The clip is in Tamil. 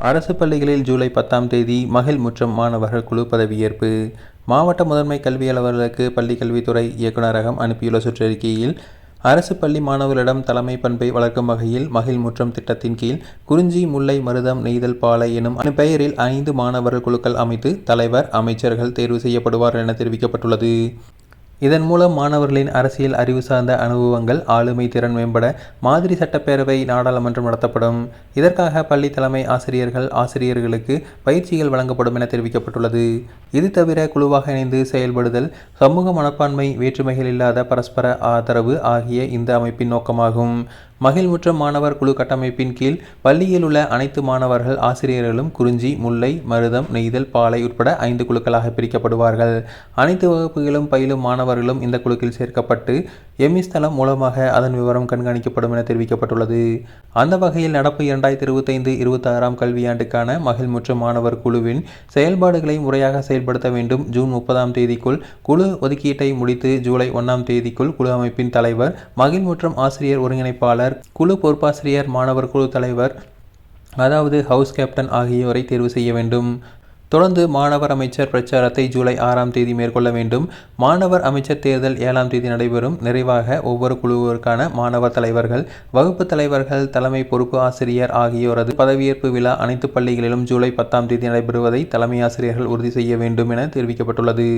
அரசு பள்ளிகளில் ஜூலை 10ஆம் தேதி மகிழ்முற்றம் மாணவர்கள் குழு பதவியேற்பு. மாவட்ட முதன்மை கல்வி அலுவலருக்கு பள்ளி கல்வித்துறை இயக்குநரகம் அனுப்பியுள்ள சுற்றறிக்கையில், அரசு பள்ளி மாணவர்களிடம் தலைமை பண்பை வளர்க்கும் வகையில் மகிழ்முற்றம் திட்டத்தின் கீழ் குறிஞ்சி, முல்லை, மருதம், நெய்தல், பாலை எனும் பெயரில் 5 மாணவர்கள் குழுக்கள் அமைத்து தலைவர், அமைச்சர்கள் தேர்வு செய்யப்படுவார்கள் என தெரிவிக்கப்பட்டுள்ளது. இதன் மூலம் மாணவர்களின் அரசியல் அறிவு சார்ந்த அனுபவங்கள், ஆளுமை திறன் மேம்பட மாதிரி சட்டப்பேரவை, நாடாளுமன்றம் நடத்தப்படும். இதற்காக பள்ளி தலைமை ஆசிரியர்கள், ஆசிரியர்களுக்கு பயிற்சிகள் வழங்கப்படும் என தெரிவிக்கப்பட்டுள்ளது. இது தவிர குழுவாக இணைந்து செயல்படுதல், சமூக மனப்பான்மை, வேற்றுமைகள் இல்லாத பரஸ்பர ஆதரவு ஆகிய இந்த அமைப்பின் நோக்கமாகும். மகிழ்முற்றம் மாணவர் குழு கட்டமைப்பின் கீழ் பள்ளியில் உள்ள அனைத்து மாணவர்கள், ஆசிரியர்களும் குறிஞ்சி, முல்லை, மருதம், நெய்தல், பாலை உட்பட 5 குழுக்களாக பிரிக்கப்படுவார்கள். அனைத்து வகுப்புகளும் பயிலும் மாணவர்களும் இந்த குழுக்கில் சேர்க்கப்பட்டு எம்இஸ் தளம் மூலமாக அதன் விவரம் கண்காணிக்கப்படும் என தெரிவிக்கப்பட்டுள்ளது. அந்த வகையில் நடப்பு 2025-26ஆம் கல்வியாண்டுக்கான மகிழ்முற்றம் மாணவர் குழுவின் செயல்பாடுகளை முறையாக செயல்படுத்த வேண்டும். ஜூன் 30ஆம் தேதிக்குள் குழு ஒதுக்கீட்டை முடித்து ஜூலை 1ஆம் தேதிக்குள் குழு அமைப்பின் தலைவர், மகிழ்முற்றம் ஆசிரியர் ஒருங்கிணைப்பாளர், குழு பொறுப்பாசிரியர், மாணவர் குழு தலைவர் அதாவது ஹவுஸ் கேப்டன் ஆகியோரை தேர்வு செய்ய வேண்டும். தொடர்ந்து மாணவர் அமைச்சர் பிரச்சாரத்தை ஜூலை 6ஆம் தேதி மேற்கொள்ள வேண்டும். மாணவர் அமைச்சர் தேர்தல் 7ஆம் தேதி நடைபெறும். நிறைவாக ஒவ்வொரு குழுவிற்கான மாணவர் தலைவர்கள், வகுப்பு தலைவர்கள், தலைமை பொறுப்பு ஆசிரியர் ஆகியோரது பதவியேற்பு விழா அனைத்து பள்ளிகளிலும் ஜூலை 10ஆம் தேதி நடைபெறுவதை தலைமை ஆசிரியர்கள் உறுதி செய்ய வேண்டும் என தெரிவிக்கப்பட்டுள்ளது.